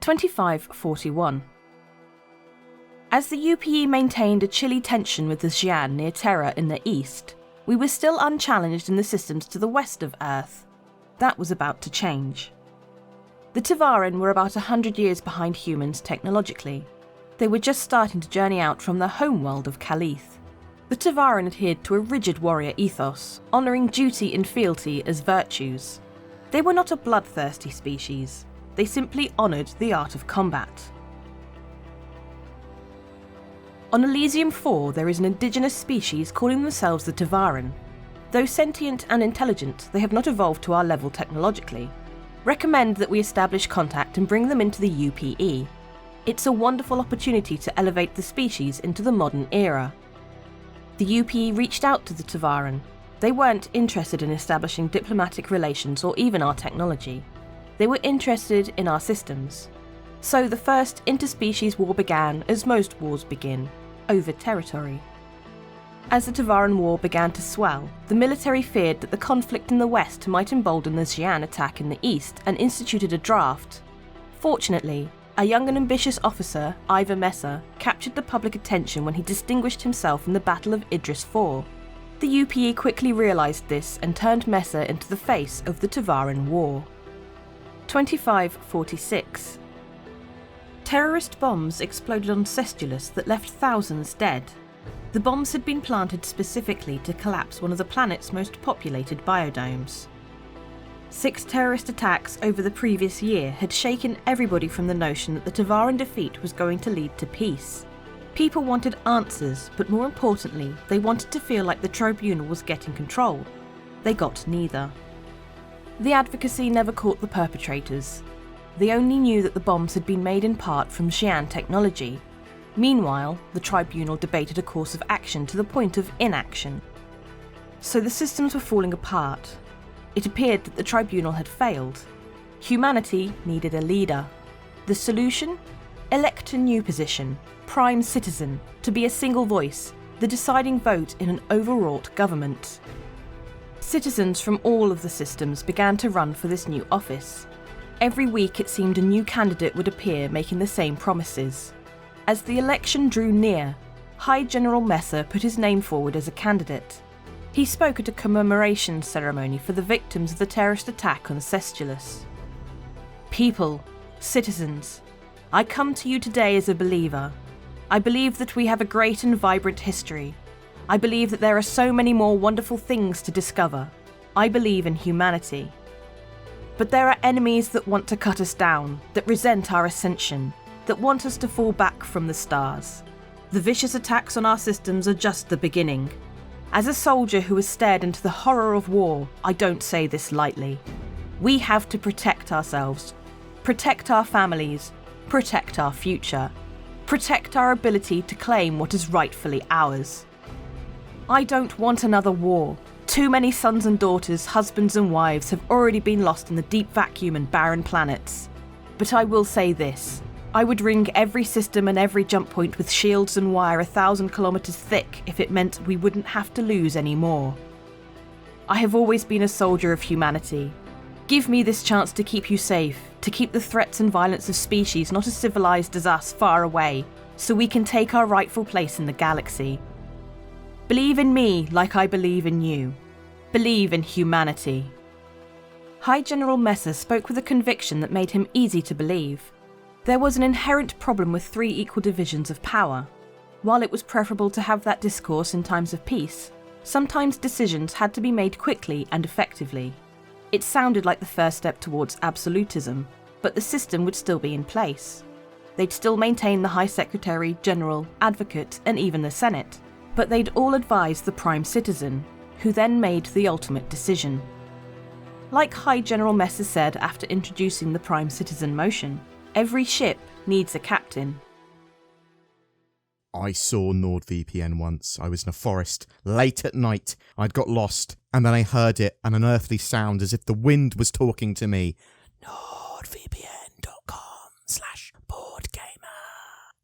2541. As the UPE maintained a chilly tension with the Xi'an near Terra in the east, we were still unchallenged in the systems to the west of Earth. That was about to change. The Tevarin were about 100 years behind humans technologically. They were just starting to journey out from the homeworld of Calith. The Tevarin adhered to a rigid warrior ethos, honouring duty and fealty as virtues. They were not a bloodthirsty species. They simply honoured the art of combat. On Elysium 4, there is an indigenous species calling themselves the Tevarin. Though sentient and intelligent, they have not evolved to our level technologically. Recommend that we establish contact and bring them into the UPE. It's a wonderful opportunity to elevate the species into the modern era. The UPE reached out to the Tevarin. They weren't interested in establishing diplomatic relations or even our technology. They were interested in our systems. So the first interspecies war began, as most wars begin, over territory. As the Tevarin War began to swell, the military feared that the conflict in the west might embolden the Xi'an attack in the east and instituted a draft. Fortunately, a young and ambitious officer, Ivor Messer, captured the public attention when he distinguished himself in the Battle of Idris IV. The UPE quickly realised this and turned Messer into the face of the Tevarin War. 2546. Terrorist bombs exploded on Cestulus that left thousands dead. The bombs had been planted specifically to collapse one of the planet's most populated biodomes. 6 terrorist attacks over the previous year had shaken everybody from the notion that the Tevarin defeat was going to lead to peace. People wanted answers, but more importantly, they wanted to feel like the tribunal was getting control. They got neither. The advocacy never caught the perpetrators. They only knew that the bombs had been made in part from Xi'an technology. Meanwhile, the tribunal debated a course of action to the point of inaction. So the systems were falling apart. It appeared that the tribunal had failed. Humanity needed a leader. The solution? Elect a new position, prime citizen, to be a single voice, the deciding vote in an overwrought government. Citizens from all of the systems began to run for this new office. Every week it seemed a new candidate would appear making the same promises. As the election drew near, High General Messer put his name forward as a candidate. He spoke at a commemoration ceremony for the victims of the terrorist attack on Cestulus. People, citizens, I come to you today as a believer. I believe that we have a great and vibrant history. I believe that there are so many more wonderful things to discover. I believe in humanity. But there are enemies that want to cut us down, that resent our ascension, that want us to fall back from the stars. The vicious attacks on our systems are just the beginning. As a soldier who has stared into the horror of war, I don't say this lightly. We have to protect ourselves, protect our families, protect our future, protect our ability to claim what is rightfully ours. I don't want another war. Too many sons and daughters, husbands and wives have already been lost in the deep vacuum and barren planets. But I will say this. I would ring every system and every jump point with shields and wire 1,000 kilometers thick if it meant we wouldn't have to lose any more. I have always been a soldier of humanity. Give me this chance to keep you safe, to keep the threats and violence of species not as civilized as us far away, so we can take our rightful place in the galaxy. Believe in me like I believe in you. Believe in humanity. High General Messer spoke with a conviction that made him easy to believe. There was an inherent problem with 3 equal divisions of power. While it was preferable to have that discourse in times of peace, sometimes decisions had to be made quickly and effectively. It sounded like the first step towards absolutism, but the system would still be in place. They'd still maintain the High Secretary, General, Advocate, and even the Senate, but they'd all advise the Prime Citizen, who then made the ultimate decision. Like High General Messer said after introducing the Prime Citizen motion, every ship needs a captain. I saw NordVPN once. I was in a forest, late at night. I'd got lost, and then I heard it, an unearthly sound as if the wind was talking to me. NordVPN.com/BoredGamer.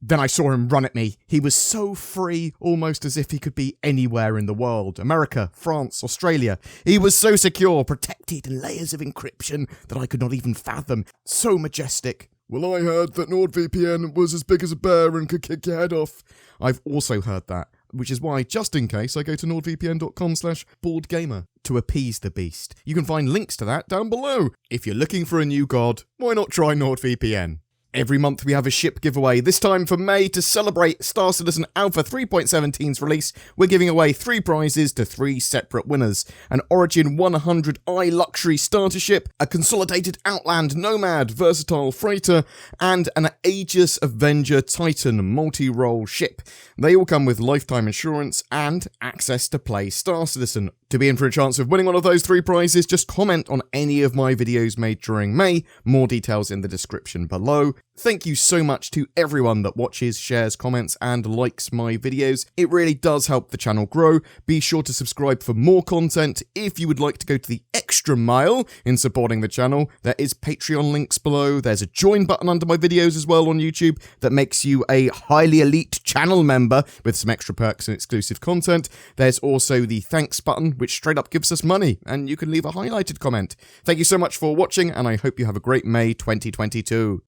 Then I saw him run at me. He was so free, almost as if he could be anywhere in the world. America, France, Australia. He was so secure, protected in layers of encryption that I could not even fathom. So majestic. Well, I heard that NordVPN was as big as a bear and could kick your head off. I've also heard that, which is why, just in case, I go to nordvpn.com/BoredGamer to appease the beast. You can find links to that down below. If you're looking for a new god, why not try NordVPN? Every month we have a ship giveaway. This time for May, to celebrate Star Citizen Alpha 3.17's release, we're giving away 3 prizes to 3 separate winners. An Origin 100i luxury starter ship, a consolidated Outland Nomad versatile freighter, and an Aegis Avenger Titan multi-role ship. They all come with lifetime insurance and access to play Star Citizen. To be in for a chance of winning one of those 3 prizes, just comment on any of my videos made during May. More details in the description below. Thank you so much to everyone that watches, shares, comments, and likes my videos. It really does help the channel grow. Be sure to subscribe for more content. If you would like to go to the extra mile in supporting the channel, there is Patreon links below. There's a join button under my videos as well on YouTube that makes you a highly elite channel member with some extra perks and exclusive content. There's also the thanks button, which straight up gives us money, and you can leave a highlighted comment. Thank you so much for watching, and I hope you have a great May 2022.